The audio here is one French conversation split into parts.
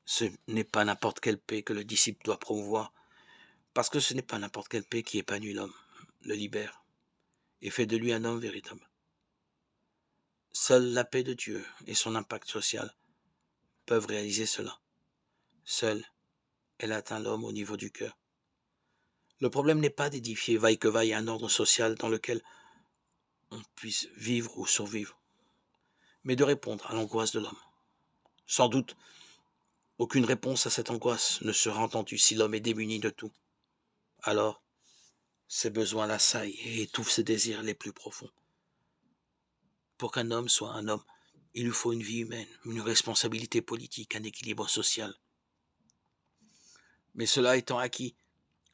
Ce n'est pas n'importe quelle paix que le disciple doit promouvoir, parce que ce n'est pas n'importe quelle paix qui épanouit l'homme, le libère et fait de lui un homme véritable. Seule la paix de Dieu et son impact social peuvent réaliser cela. Seule, elle atteint l'homme au niveau du cœur. Le problème n'est pas d'édifier vaille que vaille un ordre social dans lequel on puisse vivre ou survivre, mais de répondre à l'angoisse de l'homme. Sans doute, aucune réponse à cette angoisse ne sera entendue si l'homme est démuni de tout. Alors, ses besoins l'assaillent et étouffent ses désirs les plus profonds. Pour qu'un homme soit un homme, il lui faut une vie humaine, une responsabilité politique, un équilibre social. Mais cela étant acquis,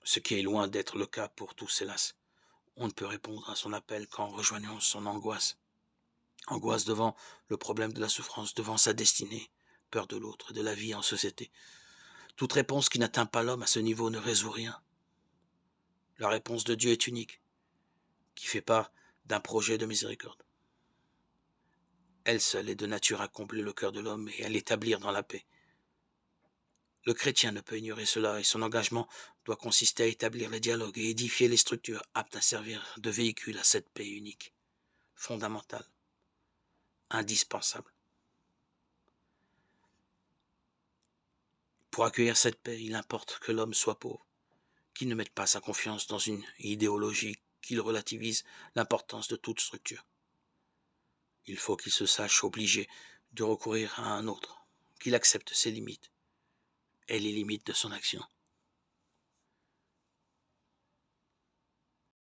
ce qui est loin d'être le cas pour tous, hélas, on ne peut répondre à son appel qu'en rejoignant son angoisse. Angoisse devant le problème de la souffrance, devant sa destinée, peur de l'autre, de la vie en société. Toute réponse qui n'atteint pas l'homme à ce niveau ne résout rien. La réponse de Dieu est unique, qui fait part d'un projet de miséricorde. Elle seule est de nature à combler le cœur de l'homme et à l'établir dans la paix. Le chrétien ne peut ignorer cela et son engagement doit consister à établir les dialogues et édifier les structures aptes à servir de véhicule à cette paix unique, fondamentale, indispensable. Pour accueillir cette paix, il importe que l'homme soit pauvre, qu'il ne mette pas sa confiance dans une idéologie, qu'il relativise l'importance de toute structure. Il faut qu'il se sache obligé de recourir à un autre, qu'il accepte ses limites et les limites de son action.